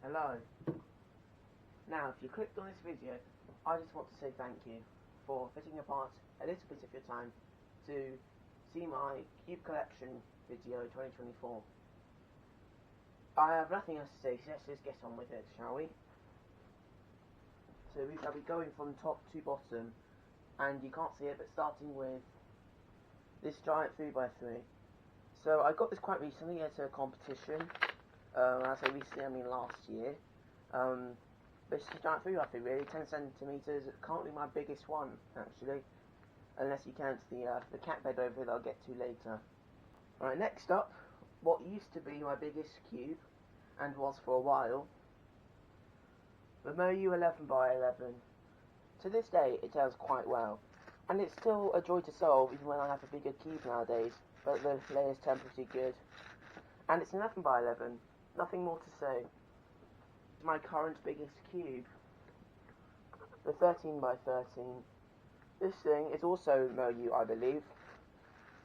Hello. Now, if you clicked on this video, I just want to say thank you for putting apart a little bit of your time to see my cube collection video 2024. I have nothing else to say, so let's just get on with it, shall we? So we shall be going from top to bottom, and you can't see it, but starting with this giant 3x3. So I got this quite recently at a competition. When I say recently, I mean last year. This is a giant 3x3 really, 10 centimeters. Currently my biggest one, actually. Unless you count the cat bed over here that I'll get to later. Alright, next up, what used to be my biggest cube, and was for a while, the Moyu 11x11. To this day, it does quite well. And it's still a joy to solve, even when I have a bigger cube nowadays. But the layers turn pretty good. And it's 11x11. Nothing more to say. My current biggest cube, the 13x13. This thing is also Moyu, I believe.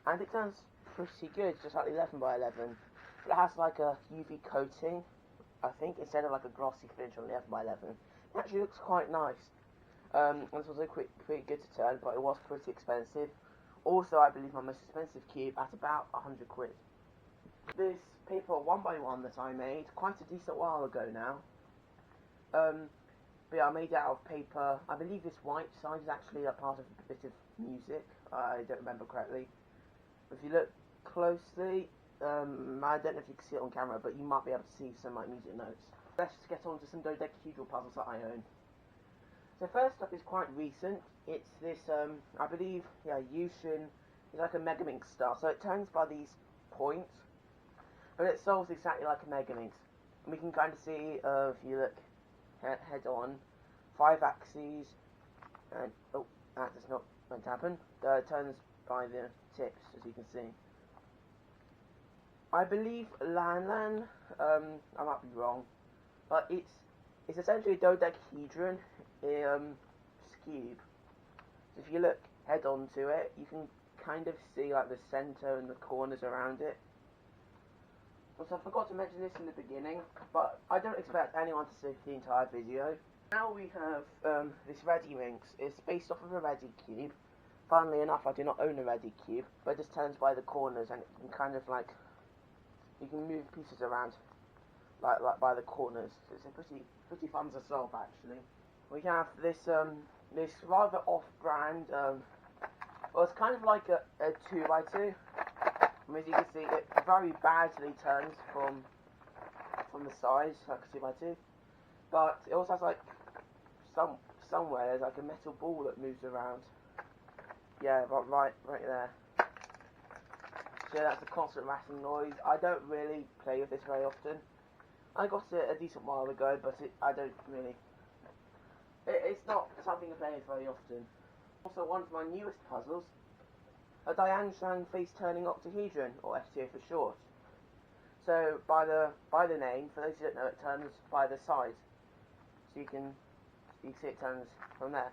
And it turns pretty good, just like the 11x11. But it has like a UV coating, I think, instead of like a glossy finish on the 11x11. It actually looks quite nice. This was pretty good to turn, but it was pretty expensive. Also, I believe my most expensive cube at about 100 quid. This paper 1x1 that I made quite a decent while ago now. But yeah, I made it out of paper. I believe this white side is actually a part of a bit of music. I don't remember correctly. If you look closely, I don't know if you can see it on camera, but you might be able to see some like music notes. Let's get on to some dodecahedral puzzles that I own. So first up is quite recent. It's this, I believe, yeah, Yushin. It's like a Megaminx style. So it turns by these points, but it solves exactly like a Megaminx. And we can kind of see, if you look head on, 5 axes, and oh, that does not want to happen. It turns by the tips, as you can see. I believe Lan, I might be wrong, but it's essentially a dodecahedron cube. So if you look head on to it, you can kind of see like the center and the corners around it. Also, I forgot to mention this in the beginning, but I don't expect anyone to see the entire video. Now we have this Readiminx. It's based off of a Ready cube. Funnily enough, I do not own a Ready cube, but it just turns by the corners, and it can kind of like, you can move pieces around like by the corners. So it's a pretty fun to solve actually. We have this this rather off-brand. Well, it's kind of like a 2x2. As you can see, it very badly turns from the sides, like a 2x2. But it also has like somewhere there's like a metal ball that moves around. Yeah, right there. So that's a constant rattling noise. I don't really play with this very often. I got it a decent while ago, but I don't really. It's not something I play with very often. Also, one of my newest puzzles, a Diangshan face-turning octahedron, or FTA for short. So by the name, for those who don't know, it turns by the sides. So you can see it turns from there.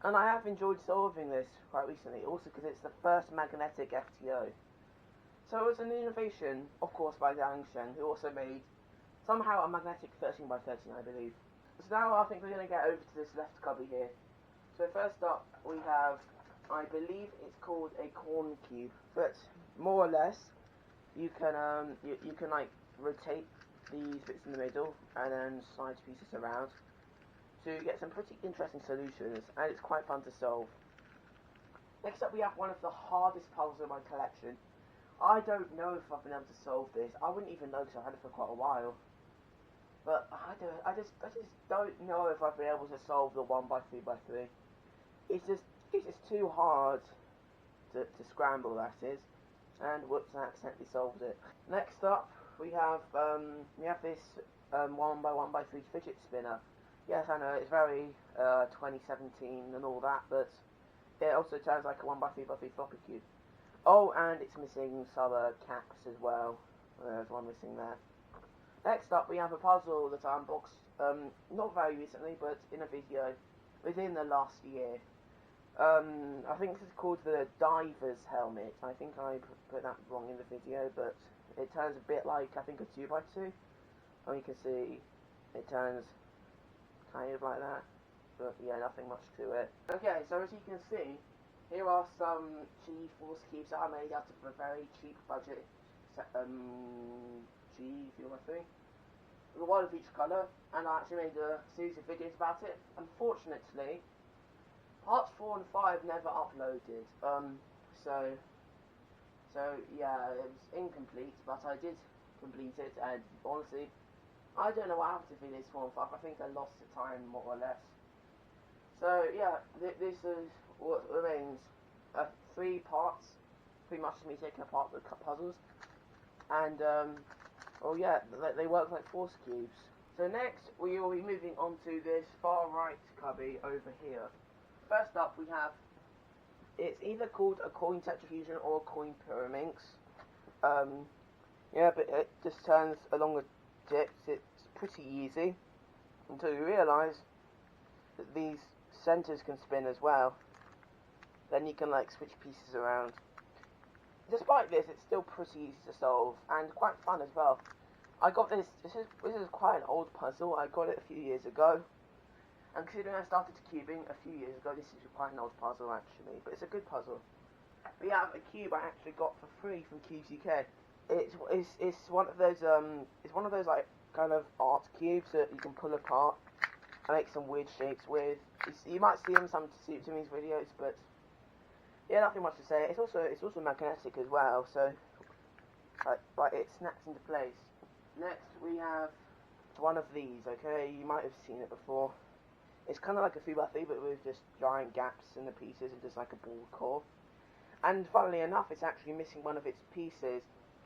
And I have enjoyed solving this quite recently, also because it's the first magnetic FTO. So it was an innovation, of course, by Diangshan, who also made somehow a magnetic 13x13, I believe. So now I think we're going to get over to this left cubby here. So first up we have, I believe it's called a corn cube, but more or less you can you can like rotate these bits in the middle and then slide pieces around to get some pretty interesting solutions, and it's quite fun to solve. Next up we have one of the hardest puzzles in my collection. I don't know if I've been able to solve this. I wouldn't even know because I've had it for quite a while. But I just don't know if I've been able to solve the 1x3x3. It's just too hard to scramble, that is. And whoops, I accidentally solved it. Next up, we have this 1x1x3 fidget spinner. Yes, I know, it's very 2017 and all that, but it also turns like a 1x3x3 floppy cube. Oh, and it's missing some caps as well. There's one missing there. Next up, we have a puzzle that I unboxed, not very recently, but in a video within the last year. I think this is called the Diver's Helmet. I think I put that wrong in the video, but it turns a bit like, I think, a 2x2. And you can see it turns kind of like that, but yeah, nothing much to it. Okay, so as you can see, here are some G Force cubes that I made out of a very cheap budget G fuel thing. One of each colour, and I actually made a series of videos about it. Unfortunately, parts 4 and 5 never uploaded. So yeah, it was incomplete, but I did complete it, and honestly, I don't know what happened to videos 4 and 5. I think I lost the time, more or less. So yeah, this is what remains. 3 parts, pretty much me taking apart the puzzles, and oh yeah, they work like force cubes. So next, we will be moving on to this far right cubby over here. First up, we have, it's either called a coin tetrafusion or a coin pyraminx. Yeah, but it just turns along the dips. It's pretty easy until you realise that these centres can spin as well. Then you can like switch pieces around. Despite this, it's still pretty easy to solve and quite fun as well. I got this. This is quite an old puzzle. I got it a few years ago. And considering I started cubing a few years ago, this is quite an old puzzle actually, but it's a good puzzle. We have a cube I actually got for free from Cubes UK. It's one of those like kind of art cubes that you can pull apart and make some weird shapes with. You might see them some Timmy's videos, but yeah, nothing much to say. It's also magnetic as well, so like it snaps into place. Next we have one of these. Okay, you might have seen it before. It's kind of like a 3x3, but with just giant gaps in the pieces and just like a ball core. And funnily enough, it's actually missing one of its pieces.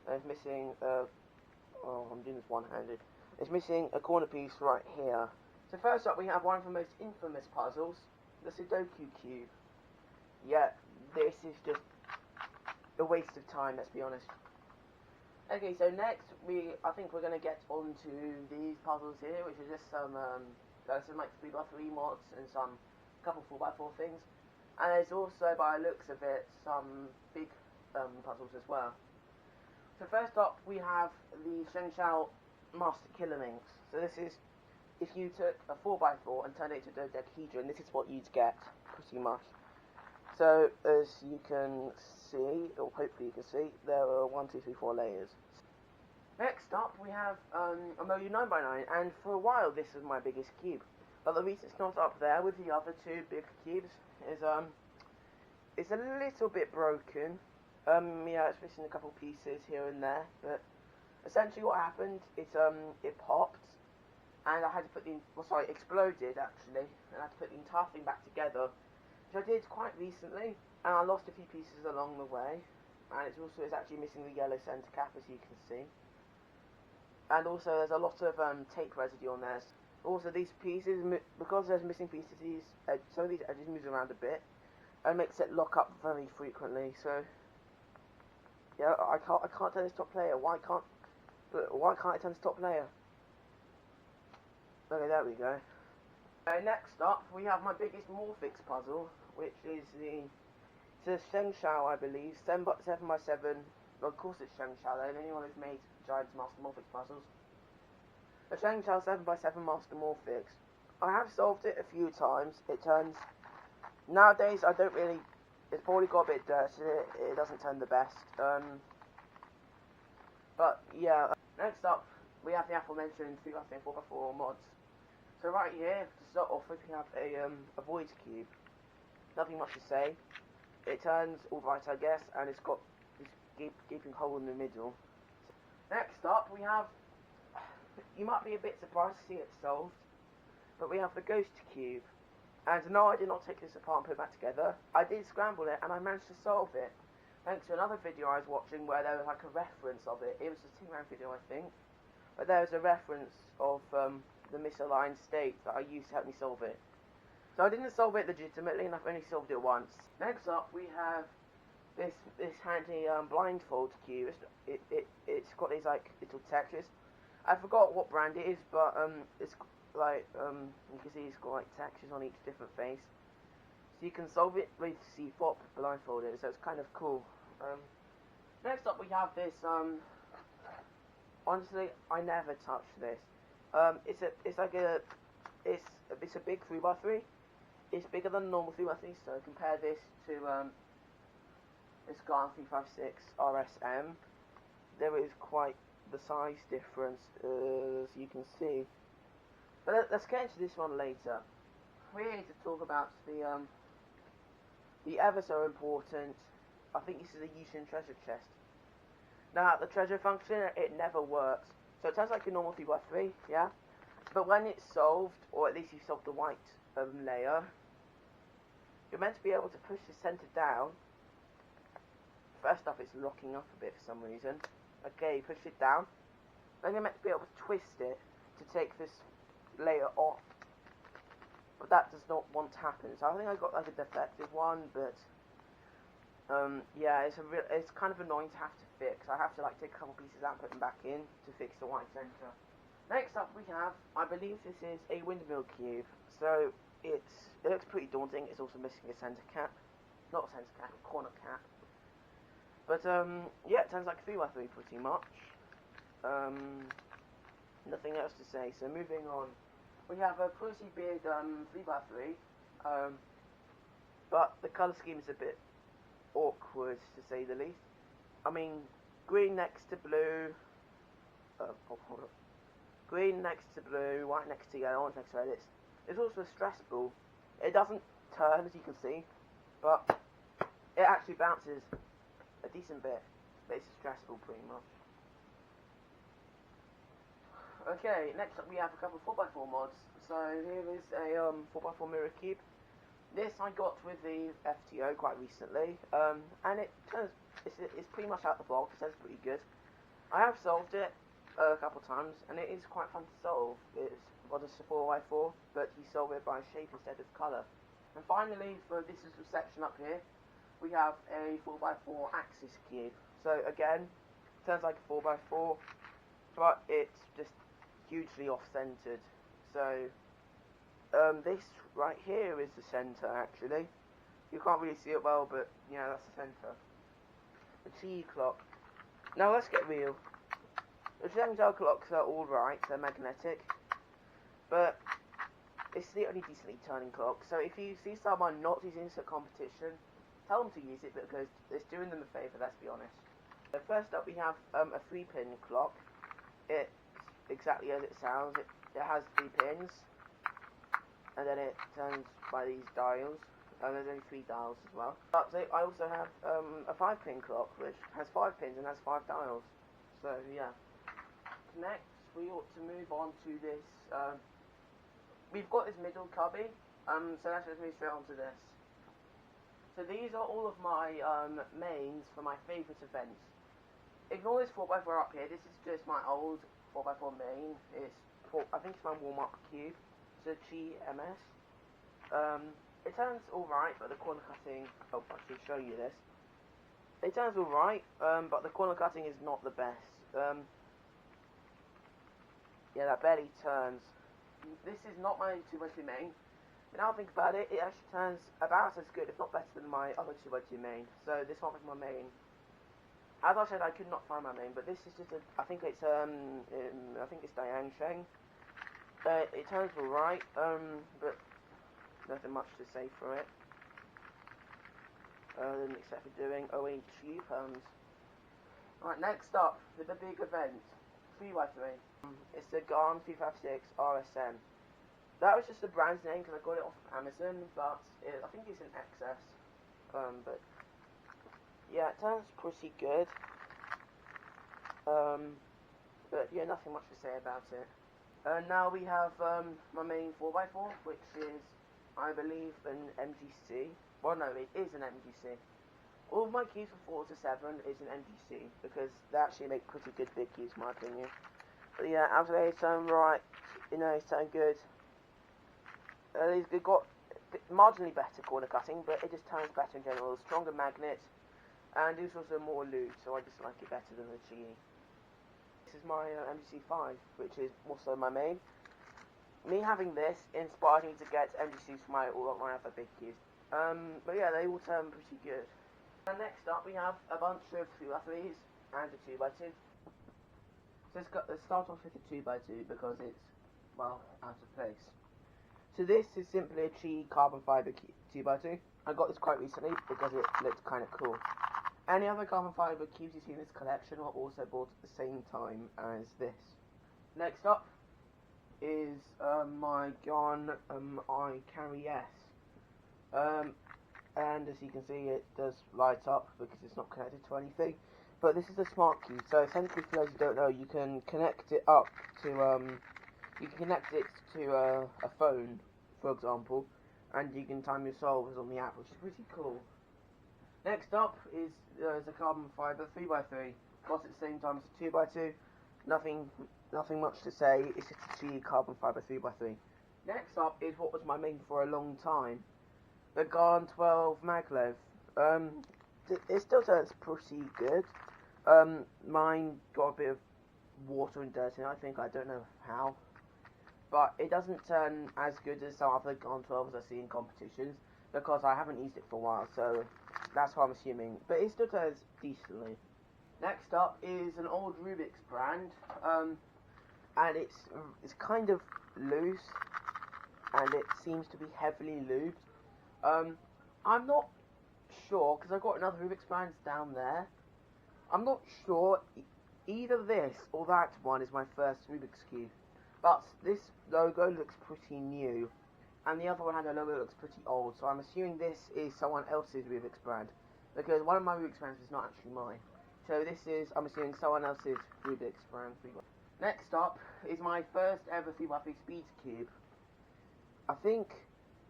It's missing, oh, I'm doing this one-handed. It's missing a corner piece right here. So first up, we have one of the most infamous puzzles, the Sudoku cube. Yeah, this is just a waste of time, let's be honest. Okay, so next, I think we're going to get onto these puzzles here, which are just some like 3x3 mods and some couple 4x4 things, and there's also, by the looks of it, some big puzzles as well. So first up we have the Shengshao Master Killer Minx. So this is, if you took a 4x4 and turned it into a dodecahedron, this is what you'd get, pretty much. So as you can see, or hopefully you can see, there are 1, 2, 3, 4 layers. Next up, we have a Moyu 9x9, and for a while this was my biggest cube. But the reason it's not up there with the other 2 big cubes is it's a little bit broken. Yeah, it's missing a couple pieces here and there, but essentially what happened is it popped, and I had to put exploded actually, and I had to put the entire thing back together, which I did quite recently, and I lost a few pieces along the way, and it's actually missing the yellow center cap, as you can see. And also there's a lot of tape residue on there. Also these pieces, because there's missing pieces, some of these edges move around a bit, and makes it lock up very frequently. So yeah, I can't turn this top layer. Why can't I turn this top layer? Okay, there we go. Next up we have my biggest Morphix puzzle, which is the Shengshao, I believe, 7x7. Well, of course it's Shengshao, though. Anyone who's made Giant's Master Morphix puzzles. The Shengshao 7x7 Master Morphix. I have solved it a few times. It turns... Nowadays, I don't really... It's probably got a bit dirty. It doesn't turn the best. But, yeah. Next up, we have the aforementioned 3x3 and 4x4 mods. So right here, to start off with, we have a void cube. Nothing much to say. It turns all right, I guess, and it's got this gaping hole in the middle. Next up, we have, you might be a bit surprised to see it solved, but we have the ghost cube. And no, I did not take this apart and put it back together. I did scramble it, and I managed to solve it, thanks to another video I was watching where there was like a reference of it. It was a Ting Round video, I think, but there was a reference of the misaligned state that I used to help me solve it. So I didn't solve it legitimately, and I've only solved it once. Next up, we have this handy blindfold cube. It's got these like little textures. I forgot what brand it is, but it's like you can see it's got like textures on each different face. So you can solve it with CFOP blindfolded. So it's kind of cool. Next up, we have this. Honestly, I never touched this. It's like it's a big 3x3. It's bigger than a normal 3x3. So compare this to this Garn 356 RSM. There is quite the size difference, as you can see. But let's get into this one later. We're here to talk about the ever so important, I think this is a Yushin treasure chest. Now, the treasure function, it never works. So it sounds like a normal 3x3, yeah? But when it's solved, or at least you solved the white layer, you're meant to be able to push the center down. First off, it's locking up a bit for some reason. Okay, you push it down. Then you're meant to be able to twist it to take this layer off. But that does not want to happen. So I think I got like a defective one, but yeah, it's kind of annoying to have to fix. I have to like take a couple pieces out and put them back in to fix the white center. Next up we have, I believe this is a windmill cube. So it looks pretty daunting. It's also missing a center cap. Not a center cap, a corner cap. But yeah, it turns like 3x3 pretty much. Nothing else to say. So moving on, we have a pretty big 3x3. But the colour scheme is a bit awkward to say the least. I mean, green next to blue. Hold up. Green next to blue, white next to yellow, orange next to red. It's also a stress ball. It doesn't turn, as you can see, but it actually bounces a decent bit. But it's a stress ball pretty much. Okay, next up we have a couple of 4x4 mods. So here is a 4x4 mirror cube. This I got with the FTO quite recently, and it's pretty much out the box. It sounds pretty good. I have solved it a couple times, and it is quite fun to solve. It's got a 4x4, but you solve it by shape instead of colour. And finally, for this is the section up here, we have a 4x4 axis cube. So again, turns like a 4x4, but it's just hugely off-centered. So this right here is the center actually. You can't really see it well, but yeah, that's the center. The T clock. Now let's get real. The Zhengzhou clocks are alright, they're magnetic, but it's the only decently turning clock. So if you see someone not using this at competition, tell them to use it because it's doing them a favour, let's be honest. So first up we have a 3-pin clock. It's exactly as it sounds. It has 3 pins, and then it turns by these dials, and there's only 3 dials as well. But I also have a 5-pin clock, which has 5 pins and has 5 dials. So yeah. Next, we ought to move on to this. We've got this middle cubby, so let's just move straight on to this. So these are all of my mains for my favourite events. Ignore this 4x4 up here. This is just my old 4x4 main. I think it's my warm-up cube. It's a GMS. It turns alright, but the corner cutting. Oh, I should show you this. It turns alright, but the corner cutting is not the best. Yeah, that barely turns. This is not my 2x2 main. But now I think about it, it actually turns about as good, if not better than my other 2x2 main. So this one is my main. As I said, I could not find my main, but this is just a. I think it's Diansheng. It turns alright, but nothing much to say for it. Except for doing OHU puns. Alright, next up, for the big event, 3x3. It's the Garn 356 RSM. That was just the brand's name because I got it off of Amazon, but I think it's an XS. But yeah, it turns pretty good. But yeah, nothing much to say about it. Now we have my main 4x4, which is, I believe, an MGC. Well, no, it is an MGC. All of my cubes from 4 to 7 is an MGC, because they actually make pretty good big cubes, in my opinion. But yeah, out of it, it's right, you know, it's turning good. They've got marginally better corner cutting, but it just turns better in general. Stronger magnet, and there's also more loot, so I just like it better than the GE. This is my MGC5, which is also my main. Me having this inspired me to get MGCs for all of my other big cubes. But yeah, they all turn pretty good. And next up, we have a bunch of 2x3s and a 2x2. So let's start off with the 2x2 because it's well, out of place. So this is simply a cheap carbon fibre 2x2. I got this quite recently because it looked kind of cool. Any other carbon fibre cubes you see in this collection are also bought at the same time as this. Next up is my Gon iCarry S. And as you can see, it does light up because it's not connected to anything. But this is a smart cube, so essentially, for those who don't know, you can connect it up to a phone, for example, and you can time your solves on the app, which is pretty cool. Next up is a carbon fibre 3x3, costs at the same time as a 2x2. Nothing much to say. It's just a cheap carbon fibre 3x3. Next up is what was my main for a long time, the Garn 12 Maglev. It still turns pretty good. Mine got a bit of water and dirt in it, I don't know how. But it doesn't turn as good as some other Garn 12s I see in competitions, because I haven't used it for a while, so that's what I'm assuming. But it still turns decently. Next up is an old Rubik's brand, and it's kind of loose, and it seems to be heavily lubed. I'm not sure, because I've got another Rubik's brand down there. I'm not sure, either this or that one is my first Rubik's Cube. But this logo looks pretty new, and the other one had a logo that looks pretty old, so I'm assuming this is someone else's Rubik's brand, because one of my Rubik's brands is not actually mine. So this is, I'm assuming, someone else's Rubik's brand. Next up is my first ever 3x3 Speed Cube. I think,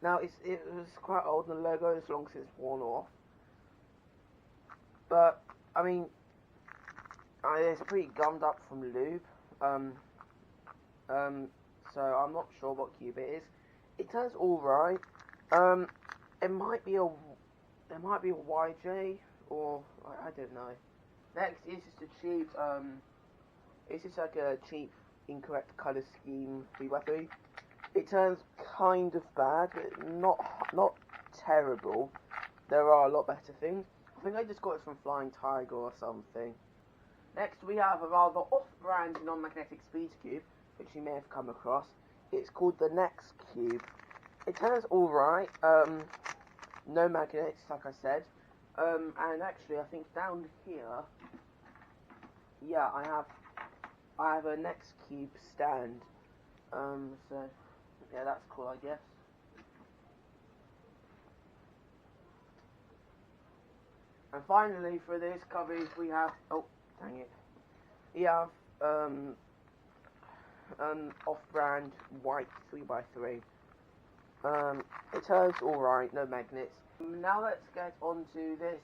now it was quite old and the logo is long since worn off, but, I mean, it's pretty gummed up from lube, so I'm not sure what cube it is. It turns alright. It might be a YJ, or I don't know. Next is just a cheap, it's just like a cheap incorrect colour scheme 3x3. It turns kind of bad, but not terrible. There are a lot better things. I think I just got it from Flying Tiger or something. Next we have a rather off-brand non-magnetic speed cube, which you may have come across. It's called the Next Cube. It turns alright, no magnets, like I said. And actually I think down here, yeah, I have a Next Cube stand. So yeah, that's cool, I guess. And finally, for this coverage, we have, oh, dang it, we have, off-brand white 3x3. It turns alright, no magnets. Now let's get onto this,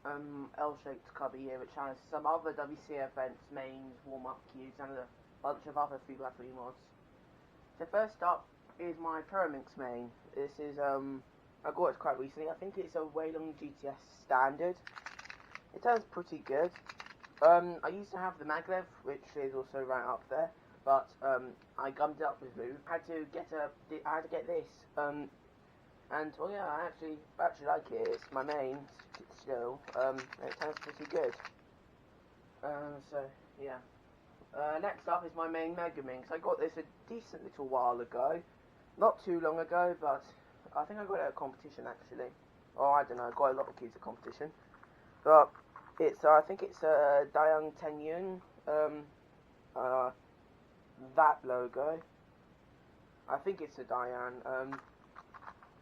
L-shaped cubby here, which has some other WCF events, mains, warm-up cubes, and a bunch of other 3x3 mods. So first up is my Pyraminx main. This is, I got it quite recently. I think it's a Weilong GTS standard. It turns pretty good. I used to have the Maglev, which is also right up there, but I gummed it up with lube. I had to get this. And well, yeah, I actually like it. It's my main still. It turns pretty good. So yeah. Next up is my main Megaminx. I got this a decent little while ago, not too long ago, but I think I got it at a competition actually. Or I don't know, I got a lot of cubes at competition. But it's I think it's a Dayang Tenyun, that logo. I think it's a Dayang,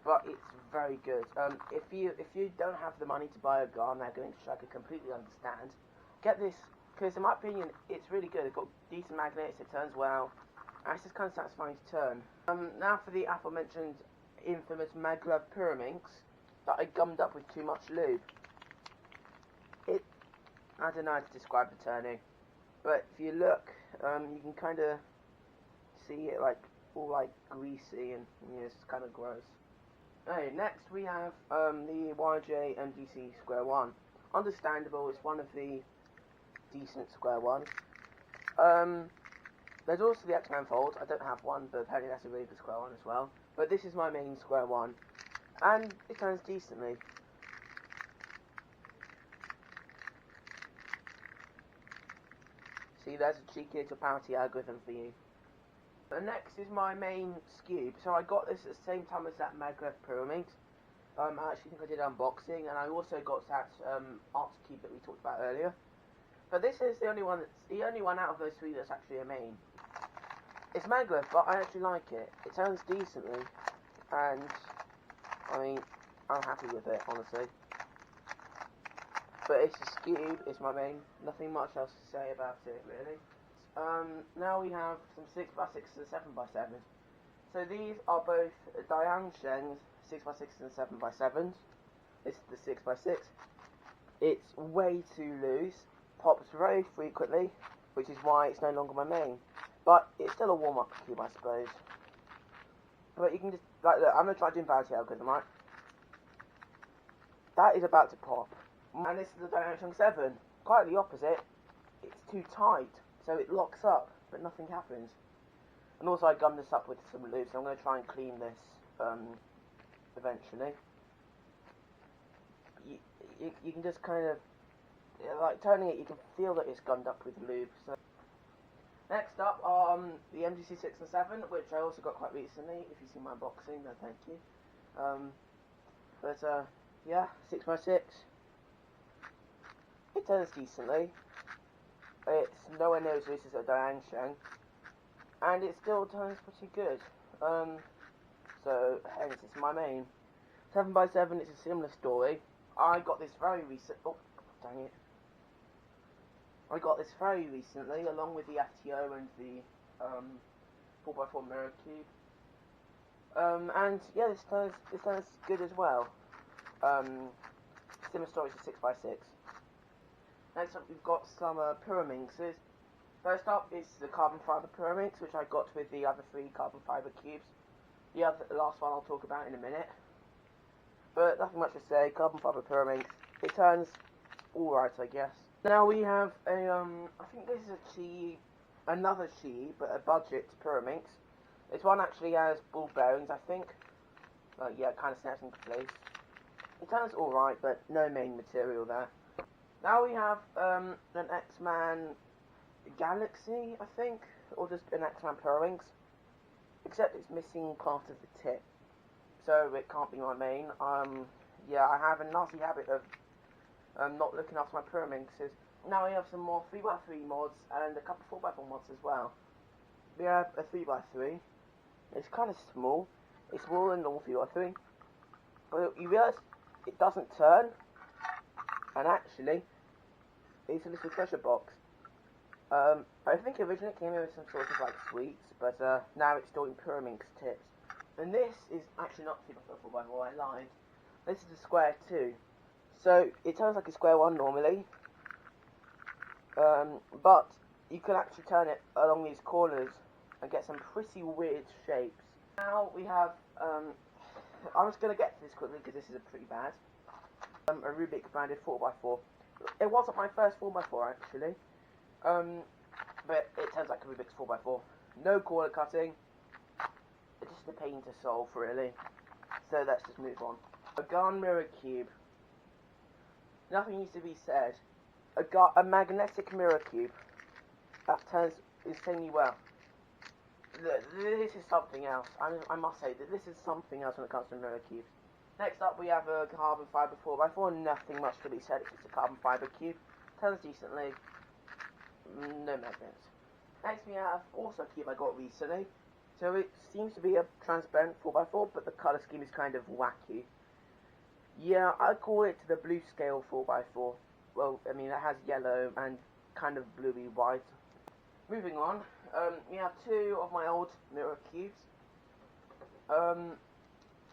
but it's very good. If you don't have the money to buy a Garn Megaminx, which I could completely understand, get this, because in my opinion, it's really good. It's got decent magnets, it turns well, and it's just kind of satisfying to turn. Now for the aforementioned infamous Maglev Pyraminx that I gummed up with too much lube. I don't know how to describe the turning, but if you look, you can kind of see it like all like greasy and it's kind of gross. Okay, next we have the YJ MGC Square One. Understandable, it's one of the decent Square Ones. There's also the X-Man Fold. I don't have one, but apparently that's a really good Square One as well. But this is my main Square One, and it turns decently. See, there's a cheeky little parity algorithm for you. The next is my main cube. So I got this at the same time as that Maglev Pyraminx. I actually think I did unboxing, and I also got that Arts Cube that we talked about earlier. But this is the only one out of those three that's actually a main. It's Maglev, but I actually like it. It turns decently, and I mean, I'm happy with it, honestly. But it's a cube, it's my main. Nothing much else to say about it, really. Now we have some 6x6 and 7x7s. So these are both Dayansheng's 6x6 and 7x7s. This is the 6x6. It's way too loose, pops very frequently, which is why it's no longer my main. But it's still a warm-up cube, I suppose. But you can just, like, look, I'm going to try doing bounty algorithm, right? That is about to pop. And this is the Dayansheng 7. Quite the opposite. It's too tight, so it locks up, but nothing happens. And also I gummed this up with some lube, so I'm going to try and clean this eventually. You can just kind of, like turning it, you can feel that it's gummed up with lube. So next up are the MGC 6 and 7, which I also got quite recently. If you've seen my unboxing, then thank you. Yeah, 6x6. It turns decently. It's nowhere near as loose as a Dayansheng, and it still turns pretty good. So hence it's my main. 7x7 is a similar story. I got this very recent. Oh, dang it! I got this very recently, along with the FTO and the 4x4 mirror cube. And yeah, this turns good as well. Similar story to 6x6. Next up, we've got some Pyraminxes. First up is the carbon fiber Pyraminx, which I got with the other three carbon fiber cubes. The last one I'll talk about in a minute. But nothing much to say. Carbon fiber Pyraminx. It turns alright, I guess. Now we have a I think this is another Chi, but a budget Pyraminx. This one actually has ball bearings, I think. Yeah, it kind of snaps into place. It turns alright, but no main material there. Now we have an X-Man Galaxy, I think, or just an X-Man Pyraminx, except it's missing part of the tip, so it can't be my main. Yeah, I have a nasty habit of not looking after my Pyraminxes. Now we have some more 3x3 mods and a couple 4x4 mods as well. We have a 3x3. It's kind of small. It's smaller than normal 3x3, but you realise it doesn't turn. And actually, it's a little treasure box. I think originally it came in with some sort of like sweets, but now it's storing Pyraminx tips. And this is actually not 3x4, I lied. This is a square 2. So it turns like a square 1 normally, but you can actually turn it along these corners and get some pretty weird shapes. Now we have, I'm just going to get to this quickly because this is pretty bad. A Rubik branded 4x4. It wasn't my first 4x4 actually, but it turns like a Rubik's 4x4. No corner cutting. It's just a pain to solve, really. So let's just move on. A Garn Mirror Cube. Nothing needs to be said. A magnetic mirror cube that turns insanely well. This is something else. I must say that this is something else when it comes to mirror cubes. Next up we have a carbon fiber 4x4, nothing much to be said, it's just a carbon fiber cube. Turns decently, no magnets. Next we have also a cube I got recently. So it seems to be a transparent 4x4, but the colour scheme is kind of wacky. Yeah, I call it the blue scale 4x4. Well, I mean it has yellow and kind of bluey white. Moving on, we have two of my old mirror cubes.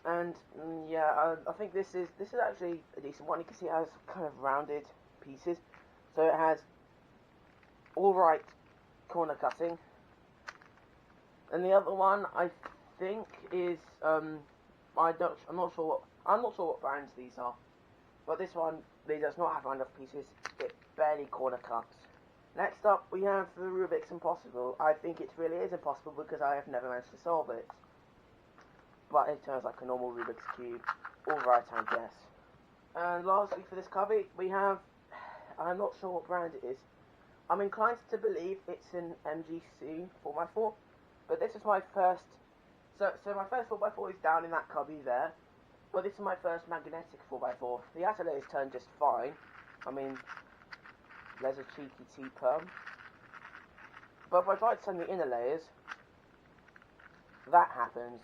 I think this is actually a decent one. You can see it has kind of rounded pieces, so it has alright corner cutting. And the other one I think is I'm not sure what brands these are, but this one they does not have round off pieces. It barely corner cuts. Next up we have the Rubik's Impossible. I think it really is impossible because I have never managed to solve it. But it turns like a normal Rubik's Cube. Alright, I guess. And lastly for this cover, we have, I'm not sure what brand it is. I'm inclined to believe it's an MGC 4x4. But this is my first. So my first 4x4 is down in that cubby there. But this is my first magnetic 4x4. The outer layers turn just fine. I mean, there's a cheeky T-perm. But if I try to turn the inner layers, that happens.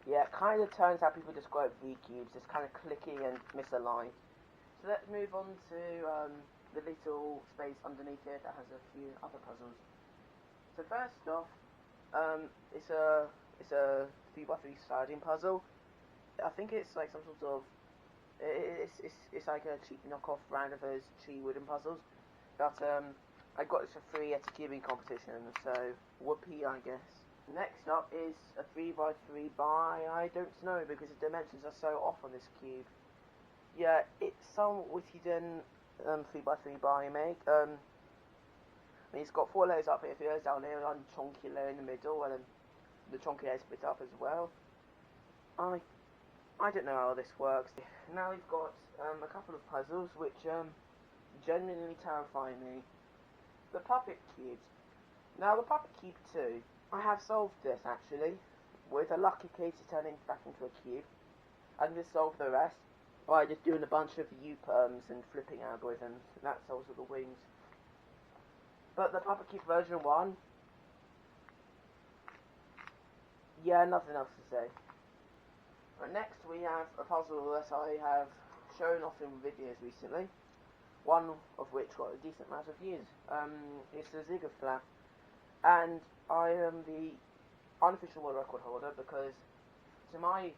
Yeah, it kind of turns how people describe V-cubes. It's kind of clicky and misaligned. So let's move on to the little space underneath it that has a few other puzzles. So first off, it's a 3x3 sliding puzzle. I think it's like some sort of it's like a cheap knockoff brand of those cheap wooden puzzles. But I got this for free at a cubing competition, so whoopee, I guess. Next up is a 3x3 by I don't know because the dimensions are so off on this cube. Yeah, it's some Wittieden 3x3 bar I make. I mean, it's got 4 layers up here, 3 layers down here, and one chunky layer in the middle, and then the chunky layer split up as well. I don't know how this works. Now we've got a couple of puzzles which genuinely terrify me. The Puppet Cubes. Now the Puppet Cube 2, I have solved this actually, with a lucky case to turn it back into a cube. I can just solve the rest by just doing a bunch of U-perms and flipping algorithms, and that solves all the wings. But the Puppet Cube version 1, yeah, nothing else to say. Right, next we have a puzzle that I have shown off in videos recently, one of which got a decent amount of views. It's the Ziggerflap, and I am the unofficial world record holder because, to my,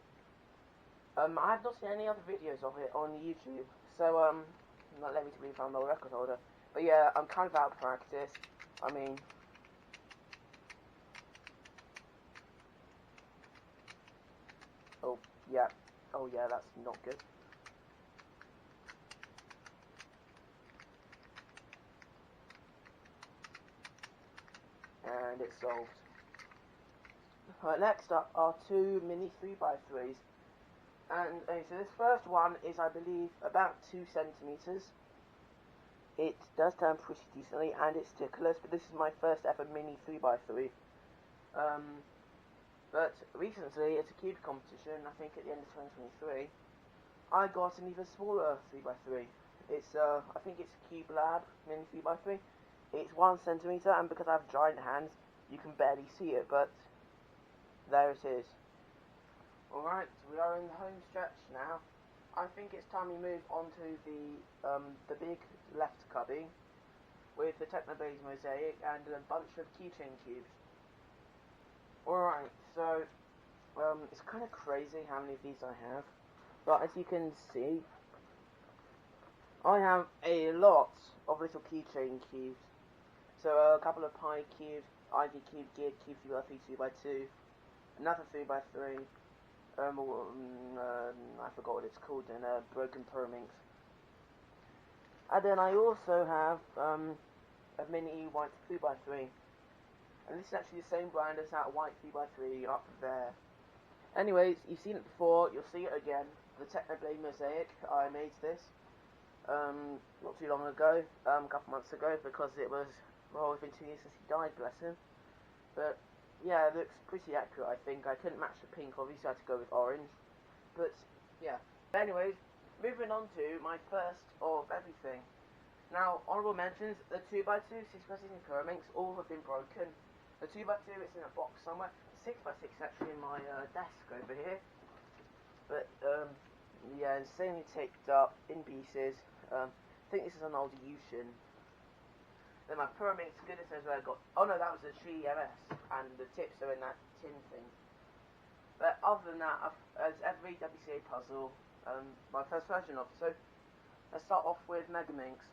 I have not seen any other videos of it on YouTube, so not let me to believe I'm the world record holder. But yeah, I'm kind of out of practice. I mean, oh yeah, that's not good. And it's solved. Right, next up are 2 mini 3x3s. And so this first one is, I believe, about 2 centimeters. It does turn pretty decently, and it's stickless, but this is my first ever mini 3x3. But recently, at a cube competition, I think at the end of 2023, I got an even smaller 3x3. It's, I think it's Cube Lab mini 3x3. It's 1 centimeter, and because I have giant hands, you can barely see it, but there it is. Alright, we are in the home stretch now. I think it's time we move on to the big left cubby with the Technoblaze mosaic and a bunch of keychain cubes. Alright, so it's kind of crazy how many of these I have, but as you can see, I have a lot of little keychain cubes. So a couple of Pi cubes, ID cube, geared cube 3x3, 2x2, another 3x3. I forgot what it's called, and broken Pyraminx. And then I also have a mini white 3x3, and this is actually the same brand as that white 3x3 up there. Anyways, you've seen it before, you'll see it again. The Technoblade mosaic, I made this not too long ago, a couple months ago, because it was, well, it's been 2 years since he died, bless him. But yeah, it looks pretty accurate, I think. I couldn't match the pink, obviously I had to go with orange. But yeah. Anyways, moving on to my first of everything. Now, honourable mentions, the 2x2, 6x6 and Pyraminx, all have been broken. The 2x2 is in a box somewhere. The 6x6 is actually in my desk over here. But yeah, insanely taped up, in pieces. I think this is an old Yushin. Then my Pyraminx, goodness knows where I got. Oh no, that was a Chi MS, and the tips are in that tin thing. But other than that, as every WCA puzzle, my first version of. So let's start off with Megaminx.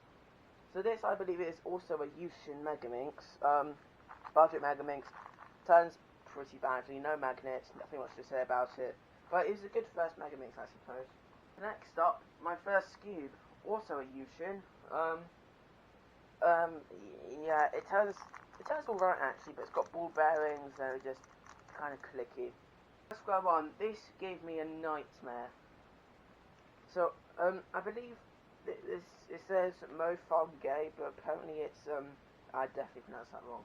So this, I believe, is also a Yushin Megaminx. Budget Megaminx, turns pretty badly, no magnets, nothing much to say about it. But it's a good first Megaminx, I suppose. Next up, my first Cube, also a Yushin. Yeah, it turns alright actually, but it's got ball bearings, they're just kind of clicky. Let's go on. This gave me a nightmare. So, I believe it says Mo Fong Gay, but apparently it's, I definitely pronounced that wrong.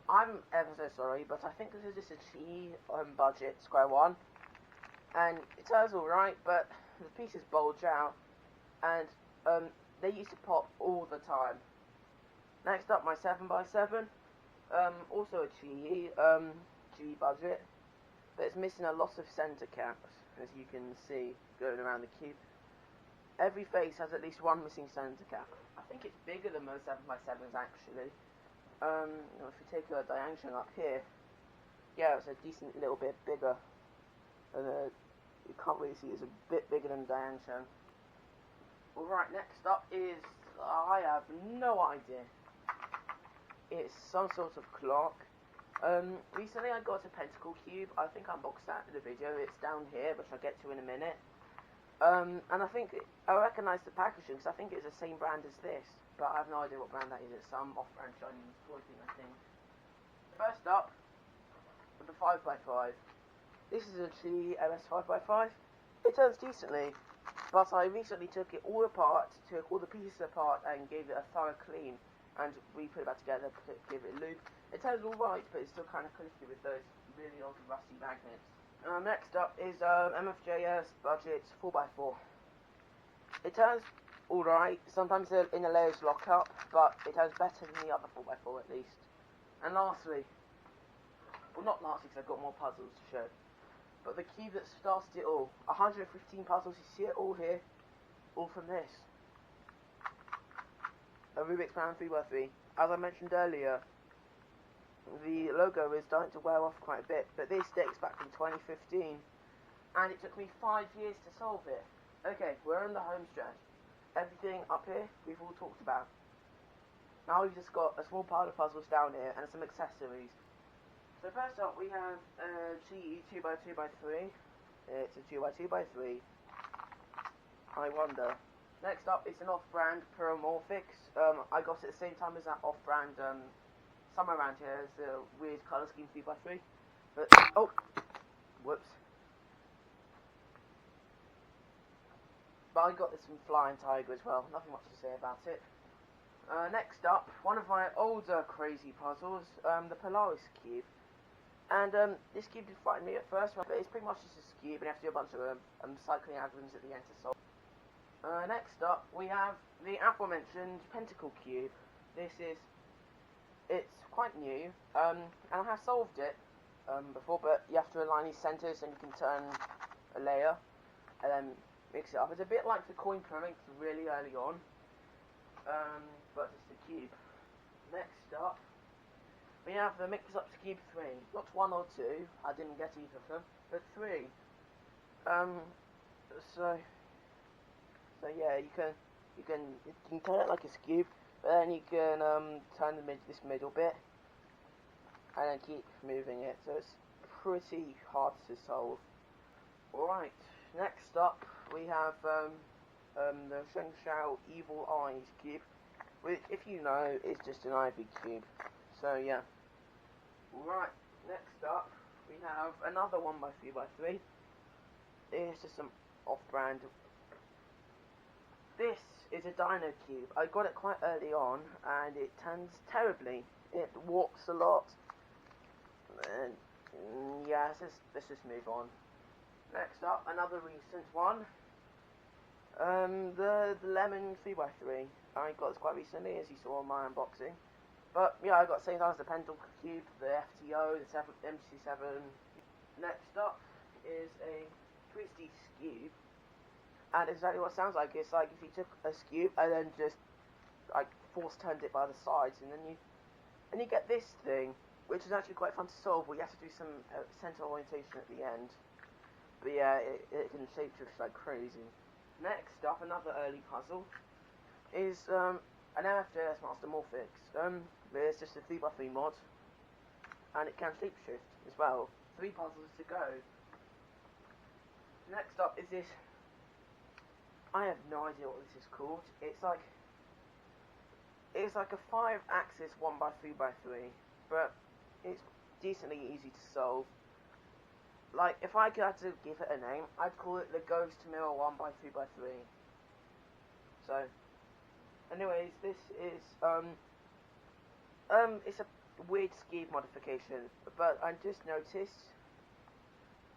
I'm ever so sorry, but I think this is just a cheap budget square one, and it turns alright, but the pieces bulge out, and they used to pop all the time. Next up, my 7x7, also a cheap budget, but it's missing a lot of center caps, as you can see going around the cube. Every face has at least one missing center cap. I think it's bigger than most 7x7s actually. If you take a Dangshan up here, yeah, it's a decent little bit bigger. And you can't really see it's a bit bigger than Dangshan. Alright, next up is, I have no idea. It's some sort of clock. Recently I got a Pentacle Cube. I think I unboxed that in the video. It's down here, which I'll get to in a minute. And I think I recognise the packaging because I think it's the same brand as this, but I have no idea what brand that is. It's some off-brand Chinese toy thing, I think. First up, the 5x5. This is a GMS 5x5. It turns decently, but I recently took it all apart, took all the pieces apart, and gave it a thorough clean, and we put it back together, give it a loop. It turns alright, but it's still kind of clicky with those really old rusty magnets. Next up is MFJS budget 4x4. It turns alright, sometimes the inner layers lock up, but it turns better than the other 4x4 at least. And lastly, well not lastly because I've got more puzzles to show, but the cube that started it all, 115 puzzles, you see it all here, all from this. A Rubik's Man 3x3. As I mentioned earlier, the logo is starting to wear off quite a bit, but this dates back from 2015, and it took me 5 years to solve it. Okay, we're in the home stretch. Everything up here, we've all talked about. Now we've just got a small pile of puzzles down here, and some accessories. So first up, we have a GE 2x2x3. It's a 2x2x3. I wonder. Next up, it's an off-brand Pyromorphix. I got it at the same time as that off-brand, somewhere around here is a weird colour scheme 3x3. But, oh! Whoops. But I got this from Flying Tiger as well, nothing much to say about it. Next up, one of my older crazy puzzles, the Polaris Cube. And this cube did frighten me at first, but it's pretty much just a cube, and you have to do a bunch of cycling algorithms at the end to solve. Next up, we have the aforementioned Pentacle Cube. It's quite new, and I have solved it before, but you have to align these centres and you can turn a layer and then mix it up. It's a bit like the coin pyramids really early on, but it's the cube. Next up, we have the Mix Up Cube 3. Not 1 or 2, I didn't get either of them, but 3. So yeah, you can turn it like a cube. But then you can turn this middle bit and then keep moving it, so it's pretty hard to solve. Alright, next up we have the Sheng Shao Evil Eyes Cube, which, if you know, is just an Ivy cube. So yeah. Alright, next up we have another 1x3x3. It's just some off-brand. This is a Dino Cube. I got it quite early on, and it turns terribly. It warps a lot. And yeah, let's just move on. Next up, another recent one. The Lemon 3x3. I got this quite recently, as you saw in my unboxing. But yeah, I got the same time as the Pentacle Cube, the FTO, the MC7. Next up is a Twisty Cube. And exactly what it sounds like. It's like if you took a cube and then just like force turned it by the sides, and then you get this thing, which is actually quite fun to solve. Where you have to do some center orientation at the end. But yeah, it can shapeshift like crazy. Next up, another early puzzle is an MFJS Master Morphix. It's just a 3x3 mod, and it can shapeshift as well. 3 puzzles to go. Next up is this. I have no idea what this is called. It's like a 5-axis 1x3x3, but it's decently easy to solve. Like, if I had to give it a name, I'd call it the Ghost Mirror 1x3x3. So, anyways, this is weird Skeeb modification, but I just noticed,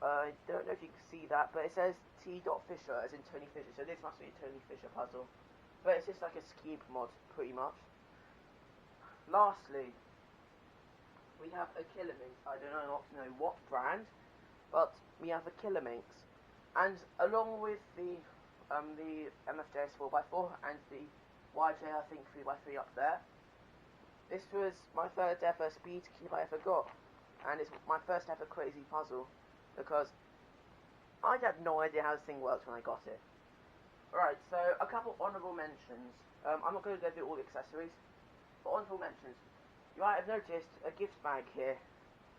I don't know if you can see that, but it says T. Fisher as in Tony Fisher, so this must be a Tony Fisher puzzle. But it's just like a Skeeb mod, pretty much. Lastly, we have a Killer Minx. I don't know what brand, but we have a Killer Minx. And along with the MFJS 4x4 and the YJ, I think 3x3 up there, this was my third ever speed cube I ever got, and it's my first ever crazy puzzle, because I had no idea how this thing works when I got it. Right, so a couple honourable mentions. I'm not going to go through all the accessories, but honourable mentions. You might have noticed a gift bag here.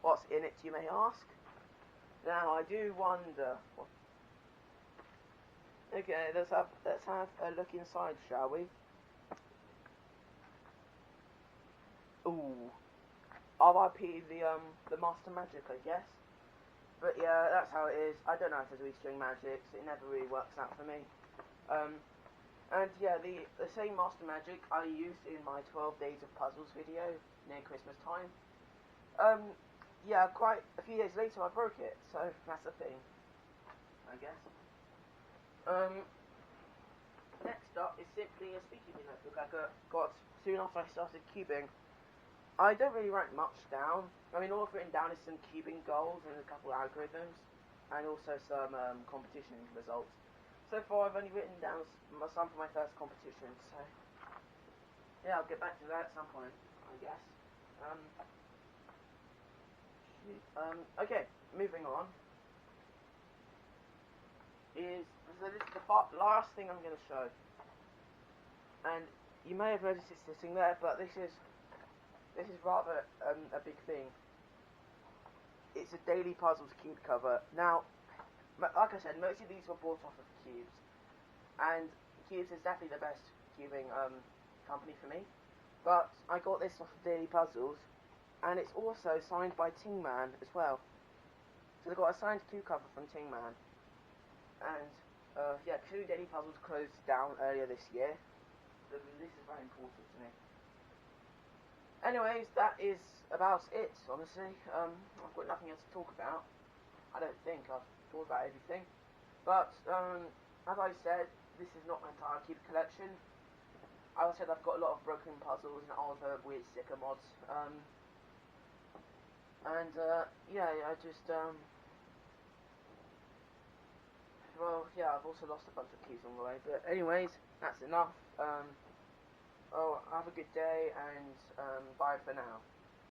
What's in it, you may ask? Now, I do wonder. Okay, let's have a look inside, shall we? Ooh, RIP the Master Magic, I guess. But yeah, that's how it is. I don't know if there's restring magics. It never really works out for me. And yeah, the same Master Magic I used in my 12 Days of Puzzles video near Christmas time. Yeah, quite a few days later I broke it, so that's the thing, I guess. Next up is simply a speakeasy notebook I got soon after I started cubing. I don't really write much down. I mean, all I've written down is some cubing goals and a couple algorithms, and also some competition results. So far, I've only written down some for my first competition, so yeah, I'll get back to that at some point, I guess. Okay, moving on. So this is the last thing I'm going to show, and you may have noticed it sitting there, but this is rather a big thing. It's a Daily Puzzles cube cover. Now, like I said, most of these were bought off of Cubes, and Cubes is definitely the best cubing company for me. But I got this off of Daily Puzzles, and it's also signed by Tingman as well. So they got a signed cube cover from Tingman, and yeah, two Daily Puzzles closed down earlier this year. So this is very important to me. Anyways, that is about it, honestly. I've got nothing else to talk about. I don't think I've thought about everything. But, as I said, this is not my entire cube collection. As I said, I've got a lot of broken puzzles and other weird sticker mods. Yeah, I just, well, yeah, I've also lost a bunch of keys on the way. But anyways, that's enough. Oh, have a good day, and bye for now.